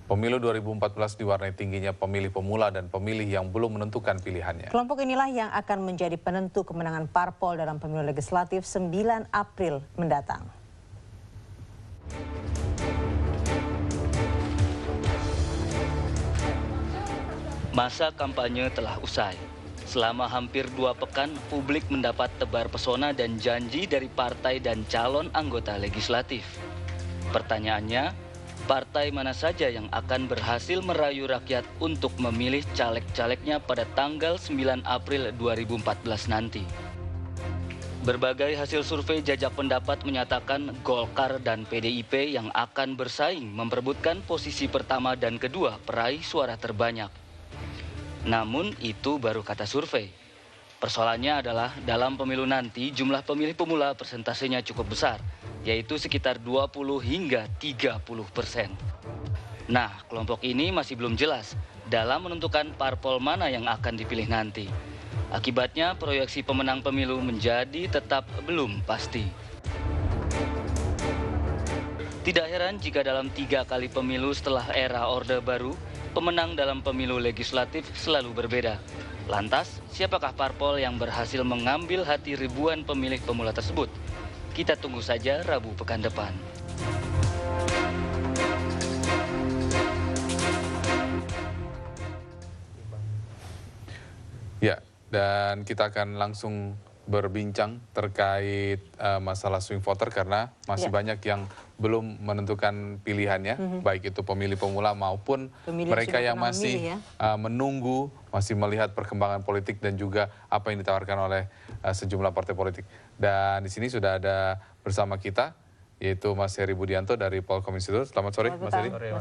Pemilu 2014 diwarnai tingginya pemilih pemula dan pemilih yang belum menentukan pilihannya. Kelompok inilah yang akan menjadi penentu kemenangan parpol dalam pemilu legislatif 9 April mendatang. Masa kampanye telah usai. Selama hampir 2 pekan, publik mendapat tebar pesona dan janji dari partai dan calon anggota legislatif. Pertanyaannya, partai mana saja yang akan berhasil merayu rakyat untuk memilih caleg-calegnya pada tanggal 9 April 2014 nanti? Berbagai hasil survei jajak pendapat menyatakan Golkar dan PDIP yang akan bersaing memperebutkan posisi pertama dan kedua peraih suara terbanyak. Namun itu baru kata survei. Persoalannya adalah dalam pemilu nanti jumlah pemilih pemula persentasenya cukup besar, yaitu sekitar 20 hingga 30%. Nah, kelompok ini masih belum jelas dalam menentukan parpol mana yang akan dipilih nanti. Akibatnya proyeksi pemenang pemilu menjadi tetap belum pasti. Tidak heran jika dalam 3 kali pemilu setelah era Orde Baru, pemenang dalam pemilu legislatif selalu berbeda. Lantas, siapakah parpol yang berhasil mengambil hati ribuan pemilih pemula tersebut? Kita tunggu saja Rabu pekan depan. Ya, dan kita akan langsung berbincang terkait masalah swing voter karena masih banyak yang belum menentukan pilihannya, baik itu pemilih pemula maupun mereka yang masih menunggu, masih melihat perkembangan politik dan juga apa yang ditawarkan oleh sejumlah partai politik. Dan di sini sudah ada bersama kita, yaitu Mas Heri Budianto dari Polkom Institute. Selamat sore, Mas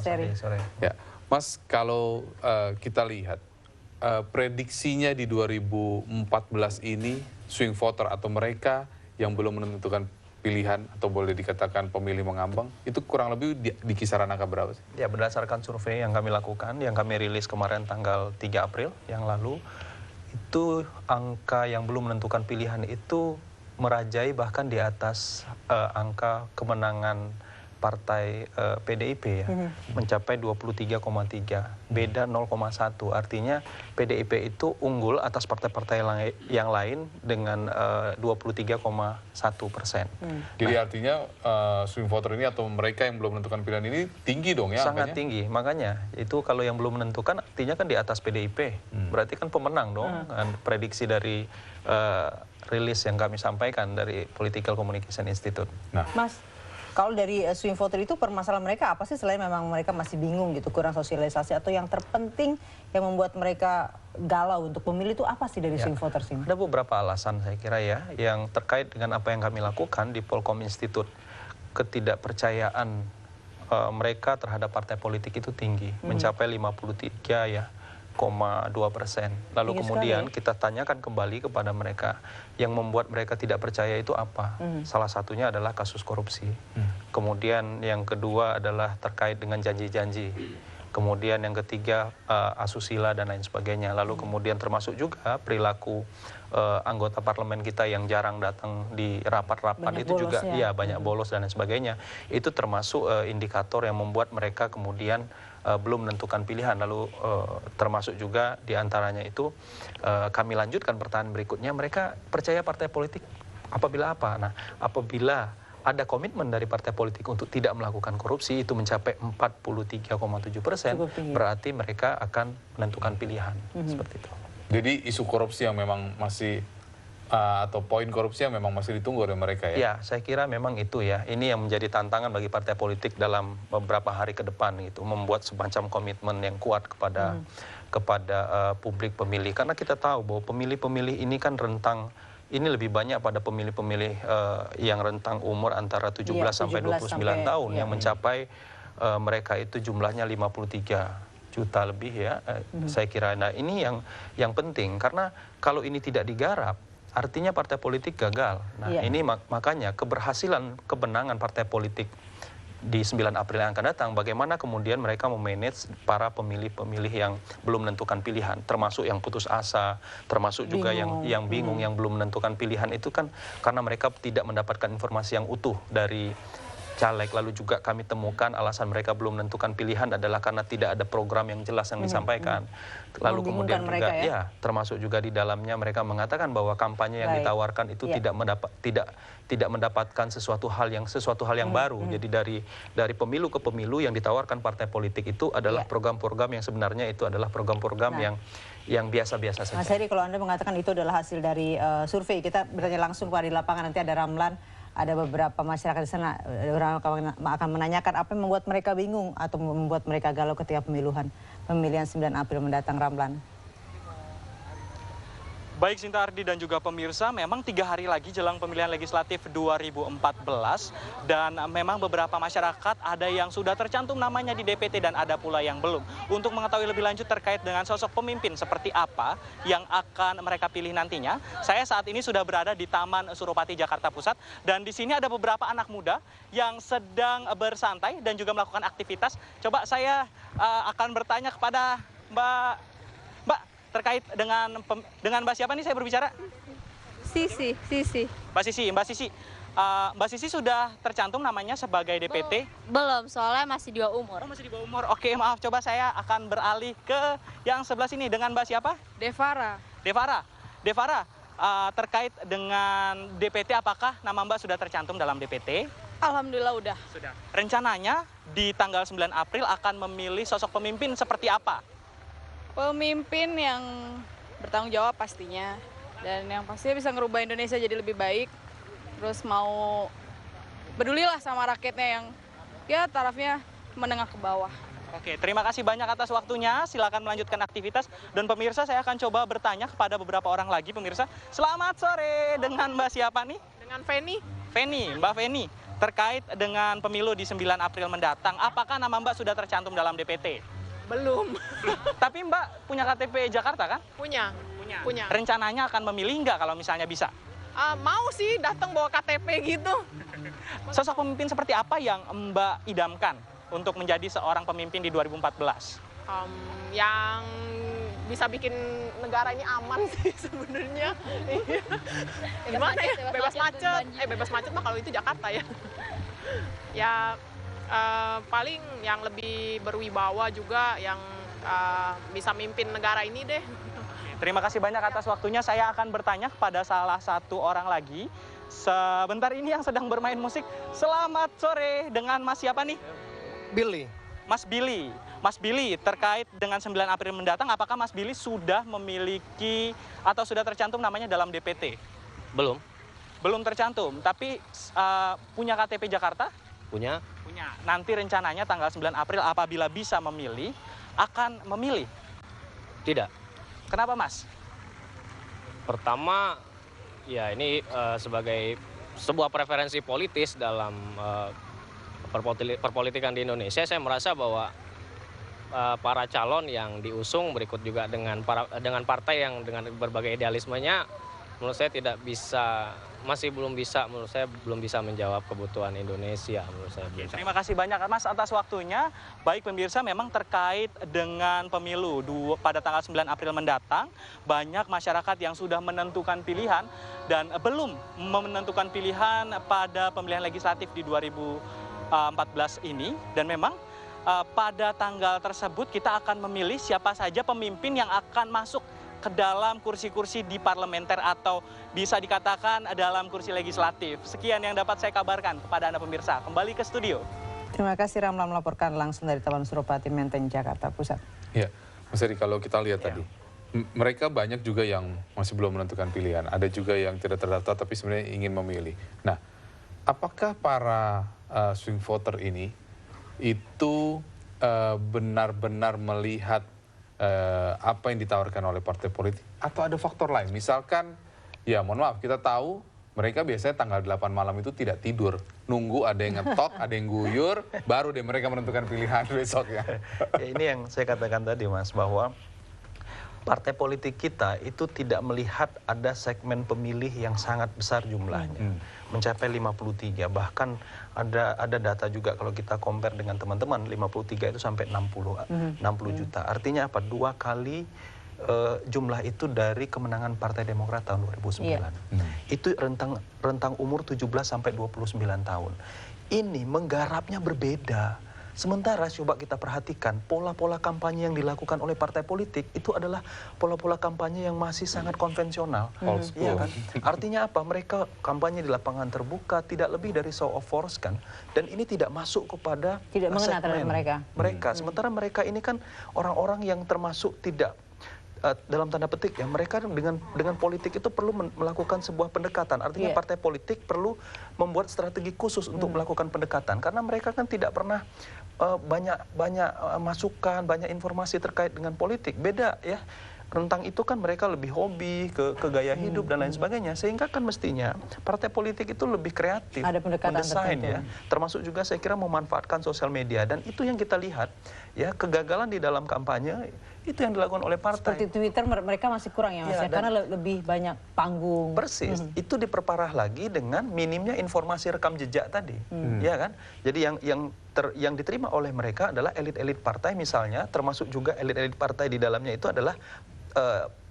Heri. Sore. Ya, Mas, kalau kita lihat prediksinya di 2014 ini, swing voter atau mereka yang belum menentukan pilihan atau boleh dikatakan pemilih mengambang, itu kurang lebih di kisaran angka berapa sih? Ya, berdasarkan survei yang kami lakukan, yang kami rilis kemarin tanggal 3 April yang lalu, itu angka yang belum menentukan pilihan itu merajai bahkan di atas angka kemenangan partai PDIP ya, mencapai 23,3, beda 0,1. Artinya PDIP itu unggul atas partai-partai yang lain dengan 23,1%. Jadi artinya swing voter ini atau mereka yang belum menentukan pilihan ini tinggi dong ya? Sangat angkanya? tinggi, makanya itu kalau yang belum menentukan artinya kan di atas PDIP, berarti kan pemenang dong. Kan prediksi dari rilis yang kami sampaikan dari Political Communication Institute. Nah, Mas, kalau dari swing voter itu permasalahan mereka apa sih selain memang mereka masih bingung gitu, kurang sosialisasi, atau yang terpenting yang membuat mereka galau untuk memilih itu apa sih dari swing voter sini? Ada beberapa alasan saya kira ya, yang terkait dengan apa yang kami lakukan di Polkom Institute. Ketidakpercayaan mereka terhadap partai politik itu tinggi, mencapai 53,2%. Lalu kemudian kita tanyakan kembali kepada mereka, yang membuat mereka tidak percaya itu apa? Salah satunya adalah kasus korupsi. Kemudian yang kedua adalah terkait dengan janji-janji. Kemudian yang ketiga asusila dan lain sebagainya. Lalu kemudian termasuk juga perilaku anggota parlemen kita yang jarang datang di rapat-rapat itu juga banyak bolos dan lain sebagainya. Itu termasuk indikator yang membuat mereka kemudian belum menentukan pilihan. Lalu termasuk juga diantaranya itu kami lanjutkan pertanyaan berikutnya, mereka percaya partai politik apabila apa? Nah, apabila ada komitmen dari partai politik untuk tidak melakukan korupsi, itu mencapai 43,7%, berarti mereka akan menentukan pilihan. Seperti itu. Jadi isu korupsi yang memang masih atau poin korupsi yang memang masih ditunggu oleh mereka ya? Ya, saya kira memang itu ya. Ini yang menjadi tantangan bagi partai politik dalam beberapa hari ke depan gitu, membuat semacam komitmen yang kuat kepada publik pemilih. Karena kita tahu bahwa pemilih-pemilih ini kan rentang, ini lebih banyak pada pemilih-pemilih yang rentang umur antara 17 sampai 29 tahun, yang mencapai mereka itu jumlahnya 53 juta lebih ya, saya kira. Nah, ini yang penting, karena kalau ini tidak digarap, artinya partai politik gagal. Nah, ini makanya keberhasilan kemenangan partai politik di 9 April yang akan datang, bagaimana kemudian mereka memanage para pemilih-pemilih yang belum menentukan pilihan, termasuk yang putus asa, termasuk juga yang bingung, yang belum menentukan pilihan itu kan karena mereka tidak mendapatkan informasi yang utuh dari caleg. Lalu juga kami temukan alasan mereka belum menentukan pilihan adalah karena tidak ada program yang jelas yang disampaikan. Lalu kemudian juga mereka, ya? termasuk juga di dalamnya mereka mengatakan bahwa kampanye yang ditawarkan itu tidak mendapatkan sesuatu hal yang baru. Jadi dari pemilu ke pemilu yang ditawarkan partai politik itu adalah program-program yang sebenarnya itu adalah program-program yang biasa-biasa saja. Mas Heri, kalau Anda mengatakan itu adalah hasil dari survei, kita bertanya langsung kepada di lapangan, nanti ada Ramlan, ada beberapa masyarakat di sana akan menanyakan apa yang membuat mereka bingung atau membuat mereka galau ketika pemilihan 9 April mendatang. Ramlan. Baik Sinta Ardi dan juga pemirsa, memang 3 hari lagi jelang pemilihan legislatif 2014 dan memang beberapa masyarakat ada yang sudah tercantum namanya di DPT dan ada pula yang belum. Untuk mengetahui lebih lanjut terkait dengan sosok pemimpin seperti apa yang akan mereka pilih nantinya, saya saat ini sudah berada di Taman Suropati, Jakarta Pusat, dan di sini ada beberapa anak muda yang sedang bersantai dan juga melakukan aktivitas. Coba saya akan bertanya kepada Mbak terkait dengan Mbak siapa nih saya berbicara? Sisi. Mbak Sisi sudah tercantum namanya sebagai DPT? Belum, soalnya masih di bawah umur. Oh, masih di bawah umur. Oke, maaf. Coba saya akan beralih ke yang sebelah sini dengan Mbak siapa? Devara. Devara, terkait dengan DPT, apakah nama Mbak sudah tercantum dalam DPT? Alhamdulillah udah. Sudah. Rencananya di tanggal 9 April akan memilih sosok pemimpin seperti apa? Pemimpin yang bertanggung jawab pastinya. Dan yang pastinya bisa ngerubah Indonesia jadi lebih baik. Terus mau pedulilah sama rakyatnya yang ya tarafnya menengah ke bawah. Oke, terima kasih banyak atas waktunya. Silakan melanjutkan aktivitas. Dan pemirsa, saya akan coba bertanya kepada beberapa orang lagi. Pemirsa, selamat sore. Dengan Mbak siapa nih? Dengan Feni. Mbak Feni. Terkait dengan pemilu di 9 April mendatang, apakah nama Mbak sudah tercantum dalam DPT? Belum. Tapi Mbak punya KTP Jakarta kan? Punya. Rencananya akan memilih nggak kalau misalnya bisa? Mau sih datang bawa KTP gitu. Sosok pemimpin seperti apa yang Mbak idamkan untuk menjadi seorang pemimpin di 2014? Yang bisa bikin negara ini aman sih sebenarnya. Gimana ya? Bebas macet. Bebas macet mah kalau itu Jakarta ya. Ya paling yang lebih berwibawa juga, yang bisa mimpin negara ini deh. Terima kasih banyak atas waktunya. Saya akan bertanya kepada salah satu orang lagi. Sebentar ini yang sedang bermain musik. Selamat sore, dengan Mas siapa nih? Billy. Mas Billy, terkait dengan 9 April mendatang, apakah Mas Billy sudah memiliki atau sudah tercantum namanya dalam DPT? Belum tercantum, tapi punya KTP Jakarta? Punya. Nanti rencananya tanggal 9 April apabila bisa memilih, akan memilih? Tidak. Kenapa Mas? Pertama, ya ini sebagai sebuah preferensi politis dalam perpolitikan di Indonesia, saya merasa bahwa para calon yang diusung berikut juga dengan partai yang dengan berbagai idealismenya, menurut saya belum bisa menjawab kebutuhan Indonesia, menurut saya. Terima kasih banyak Mas atas waktunya. Baik pemirsa, memang terkait dengan pemilu pada tanggal 9 April mendatang, banyak masyarakat yang sudah menentukan pilihan dan belum menentukan pilihan pada pemilihan legislatif di 2014 ini. Dan memang pada tanggal tersebut kita akan memilih siapa saja pemimpin yang akan masuk ke dalam kursi-kursi di parlementer atau bisa dikatakan dalam kursi legislatif. Sekian yang dapat saya kabarkan kepada Anda pemirsa. Kembali ke studio. Terima kasih Ramlan melaporkan langsung dari Taman Suropati, Menteng, Jakarta Pusat. Ya, Mas Heri, kalau kita lihat tadi, mereka banyak juga yang masih belum menentukan pilihan. Ada juga yang tidak terdaftar tapi sebenarnya ingin memilih. Nah, apakah para swing voter ini itu benar-benar melihat apa yang ditawarkan oleh partai politik atau ada faktor lain? Misalkan, ya mohon maaf, kita tahu mereka biasanya tanggal 8 malam itu tidak tidur, nunggu ada yang ngetok, ada yang guyur, baru deh mereka menentukan pilihan besok ya. Ya, ini yang saya katakan tadi Mas, bahwa partai politik kita itu tidak melihat ada segmen pemilih yang sangat besar jumlahnya, mencapai 53, bahkan ada data juga kalau kita compare dengan teman-teman, 53 itu sampai 60 juta. Artinya apa? 2 kali jumlah itu dari kemenangan Partai Demokrat tahun 2009. Itu rentang umur 17 sampai 29 tahun. ini menggarapnya berbeda. Sementara coba kita perhatikan pola-pola kampanye yang dilakukan oleh partai politik itu adalah pola-pola kampanye yang masih sangat konvensional. Iya kan? Artinya apa? Mereka kampanye di lapangan terbuka, tidak lebih dari show of force kan. Dan ini tidak masuk kepada Tidak mengena terhadap mereka. Sementara mereka ini kan orang-orang yang termasuk tidak dalam tanda petik ya, mereka dengan politik itu perlu melakukan sebuah pendekatan. Artinya partai politik perlu membuat strategi khusus untuk melakukan pendekatan karena mereka kan tidak pernah banyak masukan, banyak informasi terkait dengan politik. Beda ya. Rentang itu kan mereka lebih hobi ke gaya hidup dan lain sebagainya, sehingga kan mestinya partai politik itu lebih kreatif mendesain ya, termasuk juga saya kira memanfaatkan sosial media, dan itu yang kita lihat ya, kegagalan di dalam kampanye itu yang dilakukan oleh partai. Seperti Twitter mereka masih kurang ya Mas ya, karena lebih banyak panggung. Persis, itu diperparah lagi dengan minimnya informasi rekam jejak tadi, ya kan? Jadi yang diterima oleh mereka adalah elit-elit partai misalnya, termasuk juga elit-elit partai di dalamnya itu adalah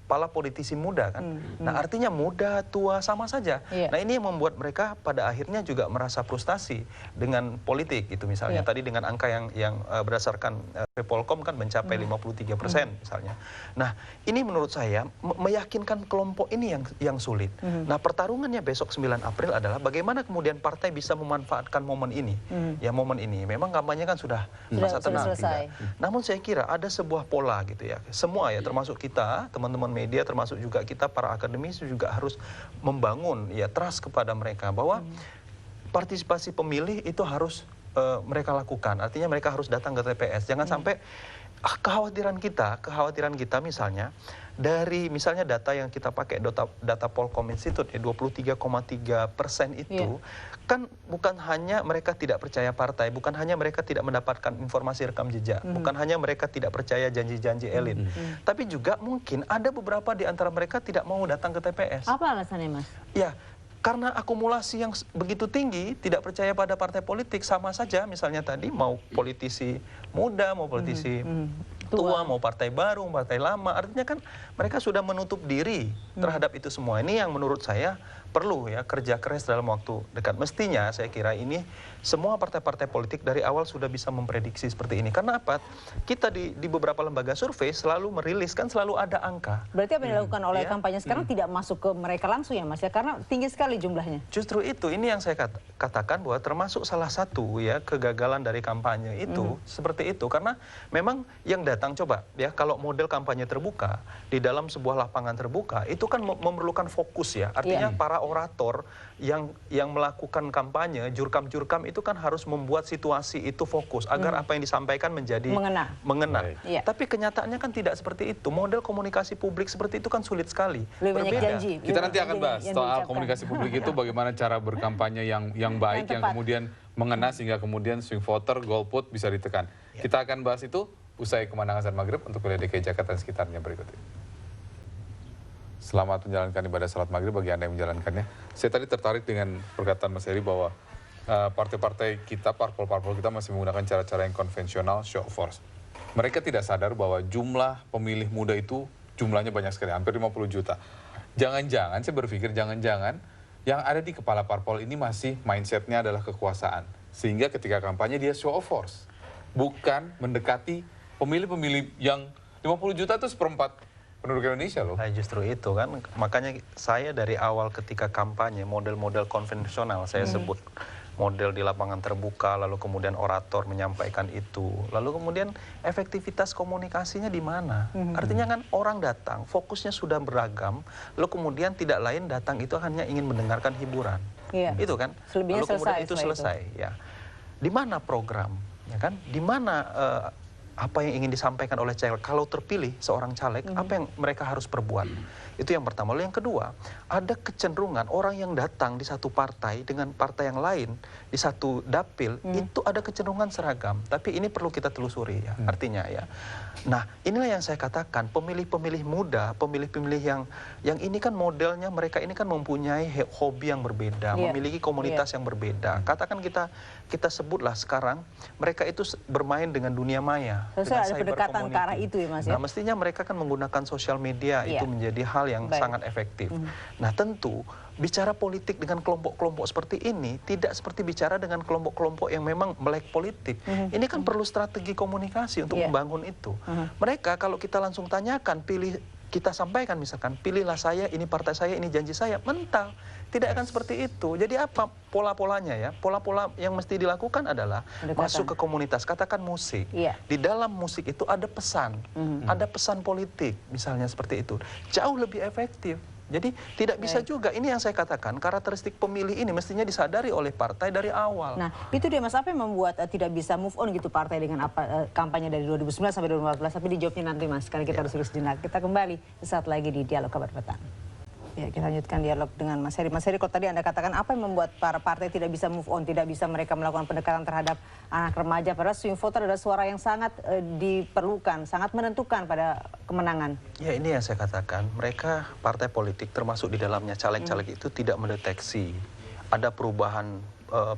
para politisi muda kan. Nah artinya muda, tua sama saja. Nah ini yang membuat mereka pada akhirnya juga merasa frustasi dengan politik itu misalnya. Tadi dengan angka yang berdasarkan Polkom kan mencapai 53% misalnya. Nah ini menurut saya meyakinkan kelompok ini yang sulit. Nah pertarungannya besok 9 April adalah bagaimana kemudian partai bisa memanfaatkan momen ini. Ya momen ini memang kampanye kan sudah masa tenang. Namun saya kira ada sebuah pola gitu ya. Semua ya termasuk kita, teman-teman media, termasuk juga kita para akademisi juga harus membangun ya trust kepada mereka bahwa partisipasi pemilih itu harus mereka lakukan. Artinya mereka harus datang ke TPS. Jangan sampai kekhawatiran kita misalnya dari misalnya data yang kita pakai data Polkom Institute ya 23,3% itu kan bukan hanya mereka tidak percaya partai, bukan hanya mereka tidak mendapatkan informasi rekam jejak, bukan hanya mereka tidak percaya janji-janji elit, tapi juga mungkin ada beberapa di antara mereka tidak mau datang ke TPS. Apa alasannya Mas? Ya, karena akumulasi yang begitu tinggi, tidak percaya pada partai politik, sama saja misalnya tadi mau politisi muda, mau politisi tua, mau partai baru, partai lama, artinya kan mereka sudah menutup diri terhadap itu semua. Ini yang menurut saya perlu ya kerja keras dalam waktu dekat. Mestinya saya kira ini semua partai-partai politik dari awal sudah bisa memprediksi seperti ini. Karena apa? Kita di beberapa lembaga survei selalu merilis, kan selalu ada angka. Berarti apa yang dilakukan oleh kampanye sekarang tidak masuk ke mereka langsung ya Mas ya? Karena tinggi sekali jumlahnya. Justru itu, ini yang saya katakan bahwa termasuk salah satu ya kegagalan dari kampanye itu seperti itu. Karena memang yang datang coba ya, kalau model kampanye terbuka di dalam sebuah lapangan terbuka itu kan memerlukan fokus ya. Artinya para orator yang melakukan kampanye, jurkam-jurkam itu kan harus membuat situasi itu fokus agar apa yang disampaikan menjadi mengena. Tapi kenyataannya kan tidak seperti itu. Model komunikasi publik seperti itu kan sulit sekali. Lebih banyak janji. Kita nanti akan bahas soal komunikasi publik itu, bagaimana cara berkampanye yang baik, yang kemudian mengena sehingga kemudian swing voter, golput bisa ditekan. Kita akan bahas itu usai kemenangan azan maghrib untuk wilayah DKI Jakarta dan sekitarnya berikut ini. Selamat menjalankan ibadah salat maghrib bagi Anda yang menjalankannya. Saya tadi tertarik dengan perkataan Mas Heri bahwa partai-partai kita, parpol-parpol kita masih menggunakan cara-cara yang konvensional, show of force. Mereka tidak sadar bahwa jumlah pemilih muda itu jumlahnya banyak sekali, hampir 50 juta. Jangan-jangan, saya berpikir jangan-jangan yang ada di kepala parpol ini masih mindsetnya adalah kekuasaan. Sehingga ketika kampanye dia show of force. Bukan mendekati pemilih-pemilih yang 50 juta itu seperempat penduduk Indonesia loh. Nah, justru itu kan, makanya saya dari awal ketika kampanye model-model konvensional saya sebut model di lapangan terbuka, lalu kemudian orator menyampaikan itu, lalu kemudian efektivitas komunikasinya di mana? Artinya kan orang datang, fokusnya sudah beragam, lalu kemudian tidak lain datang itu hanya ingin mendengarkan hiburan, itu kan? Lalu kemudian itu selesai, ya. Di mana program, ya kan? Di mana apa yang ingin disampaikan oleh caleg, kalau terpilih seorang caleg, apa yang mereka harus perbuat. Itu yang pertama. Lalu yang kedua, ada kecenderungan orang yang datang di satu partai dengan partai yang lain, di satu dapil, itu ada kecenderungan seragam. Tapi ini perlu kita telusuri ya, artinya ya. Nah, inilah yang saya katakan, pemilih-pemilih muda, pemilih-pemilih yang ini kan modelnya, mereka ini kan mempunyai hobi yang berbeda, memiliki komunitas yang berbeda. Katakan kita sebutlah sekarang, mereka itu bermain dengan dunia maya. Seharusnya ada cyber pendekatan ke arah community. itu ya Mas ya? Nah mestinya mereka kan menggunakan sosial media Iya. itu menjadi hal yang Baik. sangat efektif. Nah tentu bicara politik dengan kelompok-kelompok seperti ini tidak seperti bicara dengan kelompok-kelompok yang memang melek politik. Ini kan perlu strategi komunikasi untuk Iya. membangun itu. Mereka kalau kita langsung tanyakan, kita sampaikan misalkan, pilihlah saya, ini partai saya, ini janji saya, mental. Tidak akan seperti itu. Jadi apa pola-polanya ya? Pola-pola yang mesti dilakukan adalah Pendekatan. masuk ke komunitas, katakan musik. Iya. Di dalam musik itu ada pesan, ada pesan politik, misalnya seperti itu. Jauh lebih efektif. Jadi tidak bisa juga, ini yang saya katakan, karakteristik pemilih ini mestinya disadari oleh partai dari awal. Nah, itu dia Mas, apa yang membuat tidak bisa move on gitu partai dengan apa kampanye dari 2009 sampai 2014, tapi dijawabnya nanti Mas, karena kita harus sejenak. Kita kembali sesaat lagi di Dialog Kabar Petang. Ya, kita lanjutkan dialog dengan Mas Heri. Mas Heri, kalau tadi Anda katakan apa yang membuat para partai tidak bisa move on, tidak bisa mereka melakukan pendekatan terhadap anak remaja, padahal swing voter adalah suara yang sangat diperlukan, sangat menentukan pada kemenangan. Ya ini yang saya katakan, mereka partai politik termasuk di dalamnya caleg-caleg itu tidak mendeteksi ada perubahan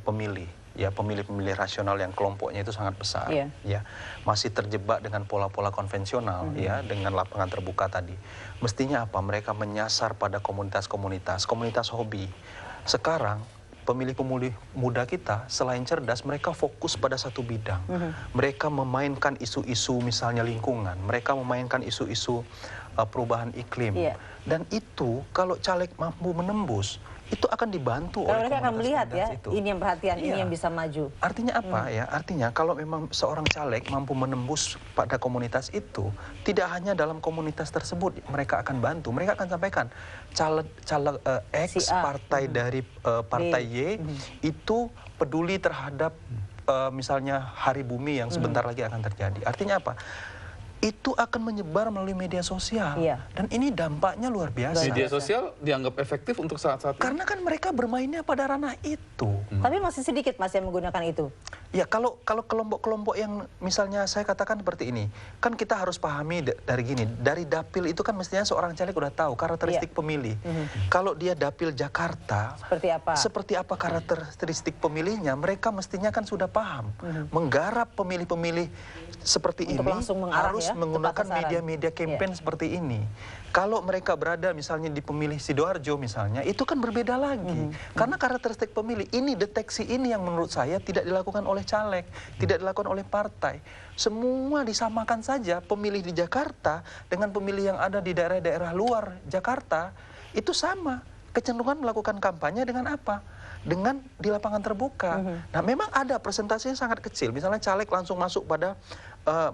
pemilih. Ya pemilih-pemilih rasional yang kelompoknya itu sangat besar, Iya. ya masih terjebak dengan pola-pola konvensional, ya dengan lapangan terbuka tadi. Mestinya apa? Mereka menyasar pada komunitas-komunitas, komunitas hobi. Sekarang pemilih-pemilih muda kita selain cerdas, mereka fokus pada satu bidang. Mereka memainkan isu-isu misalnya lingkungan, mereka memainkan isu-isu perubahan iklim, Iya. dan itu kalau caleg mampu menembus, itu akan dibantu Kalau oleh mereka akan melihat ya, komunitas itu. ini yang perhatian, ini Iya. yang bisa maju. Artinya apa ya? Artinya kalau memang seorang caleg mampu menembus pada komunitas itu, tidak hanya dalam komunitas tersebut mereka akan bantu, mereka akan sampaikan caleg X Si A. partai dari partai Y itu peduli terhadap misalnya Hari Bumi yang sebentar lagi akan terjadi. Artinya apa? Itu akan menyebar melalui media sosial. Iya. Dan ini dampaknya luar biasa. Media sosial dianggap efektif untuk saat-saat ini. Karena kan mereka bermainnya pada ranah itu. Tapi masih sedikit Mas yang menggunakan itu. Ya kalau kelompok-kelompok yang misalnya saya katakan seperti ini, kan kita harus pahami dari gini, dari dapil itu kan mestinya seorang caleg udah tahu karakteristik pemilih. Kalau dia dapil Jakarta, Seperti apa? karakteristik pemilihnya, mereka mestinya kan sudah paham. Menggarap pemilih-pemilih seperti Untuk ini langsung mengarah harus ya, menggunakan tepat sasaran. media-media campaign seperti ini. Kalau mereka berada misalnya di pemilih Sidoarjo misalnya, itu kan berbeda lagi. Karena karakteristik pemilih ini, deteksi ini yang menurut saya tidak dilakukan oleh caleg, tidak dilakukan oleh partai. Semua disamakan saja pemilih di Jakarta dengan pemilih yang ada di daerah-daerah luar Jakarta, itu sama. Kecenderungan melakukan kampanye dengan apa? Dengan di lapangan terbuka. Nah memang ada presentasinya sangat kecil, misalnya caleg langsung masuk pada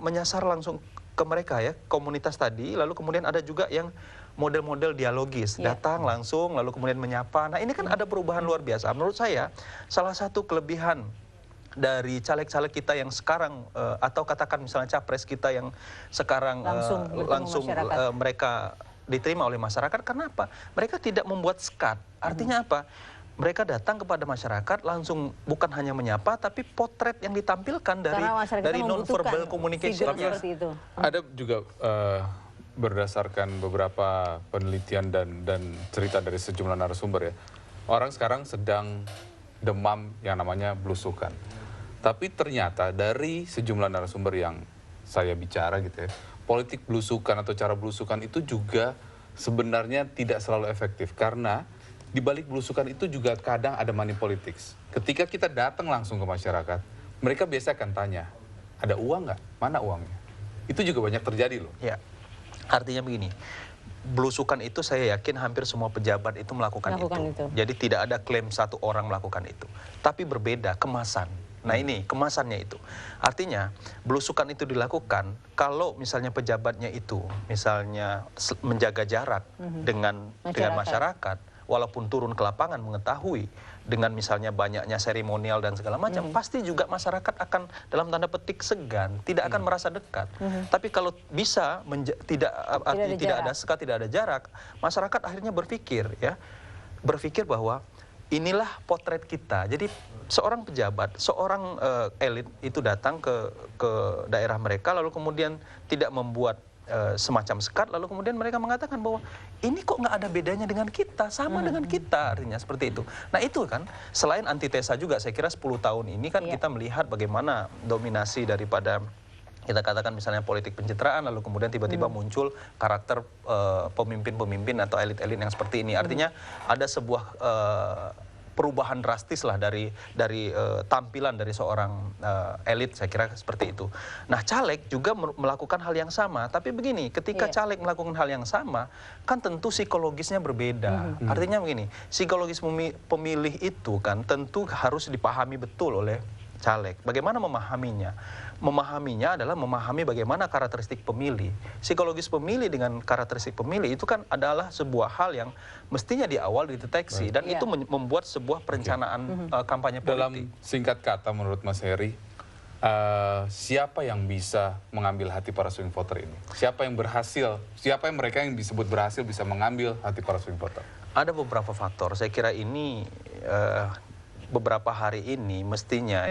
menyasar langsung ke mereka ya, komunitas tadi, lalu kemudian ada juga yang model-model dialogis, datang langsung lalu kemudian menyapa. Nah ini kan ada perubahan luar biasa. Menurut saya salah satu kelebihan dari caleg-caleg kita yang sekarang atau katakan misalnya capres kita yang sekarang langsung mereka diterima oleh masyarakat, kenapa? Mereka tidak membuat skat. Artinya apa? Mereka datang kepada masyarakat langsung bukan hanya menyapa, tapi potret yang ditampilkan dari non-verbal communication. Ada juga berdasarkan beberapa penelitian dan cerita dari sejumlah narasumber ya, orang sekarang sedang demam yang namanya blusukan. Tapi ternyata dari sejumlah narasumber yang saya bicara gitu ya, politik blusukan atau cara blusukan itu juga sebenarnya tidak selalu efektif karena di balik belusukan itu juga kadang ada money politics. Ketika kita datang langsung ke masyarakat, mereka biasa akan tanya, ada uang nggak? Mana uangnya? Itu juga banyak terjadi loh. Ya, artinya begini, belusukan itu saya yakin hampir semua pejabat itu melakukan itu. Jadi tidak ada klaim satu orang melakukan itu. Tapi berbeda kemasan. Nah ini kemasannya itu. Artinya belusukan itu dilakukan kalau misalnya pejabatnya itu misalnya menjaga jarak dengan masyarakat. Walaupun turun ke lapangan mengetahui dengan misalnya banyaknya seremonial dan segala macam, pasti juga masyarakat akan dalam tanda petik segan, tidak akan merasa dekat. Tapi kalau bisa tidak ada sekat, tidak ada jarak, masyarakat akhirnya berpikir bahwa inilah potret kita. Jadi seorang pejabat, seorang elit itu datang ke daerah mereka, lalu kemudian tidak membuat semacam sekat, lalu kemudian mereka mengatakan bahwa ini kok nggak ada bedanya dengan kita, sama dengan kita, artinya seperti itu. Nah itu kan, selain antitesa juga, saya kira 10 tahun ini kan kita melihat bagaimana dominasi daripada kita katakan misalnya politik pencitraan, lalu kemudian tiba-tiba muncul karakter pemimpin-pemimpin atau elit-elit yang seperti ini. Artinya ada sebuah perubahan drastis lah dari tampilan dari seorang elit, saya kira seperti itu. Nah, caleg juga melakukan hal yang sama, tapi begini, ketika caleg melakukan hal yang sama, kan tentu psikologisnya berbeda. Artinya begini, psikologis pemilih itu kan tentu harus dipahami betul oleh caleg. Bagaimana memahaminya? Memahaminya adalah memahami bagaimana karakteristik pemilih. Psikologis pemilih dengan karakteristik pemilih itu kan adalah sebuah hal yang mestinya di awal dideteksi. Dan itu membuat sebuah perencanaan kampanye politik. Dalam singkat kata menurut Mas Heri, siapa yang bisa mengambil hati para swing voter ini? Siapa yang berhasil? Siapa yang mereka yang disebut berhasil bisa mengambil hati para swing voter? Ada beberapa faktor. Saya kira ini beberapa hari ini mestinya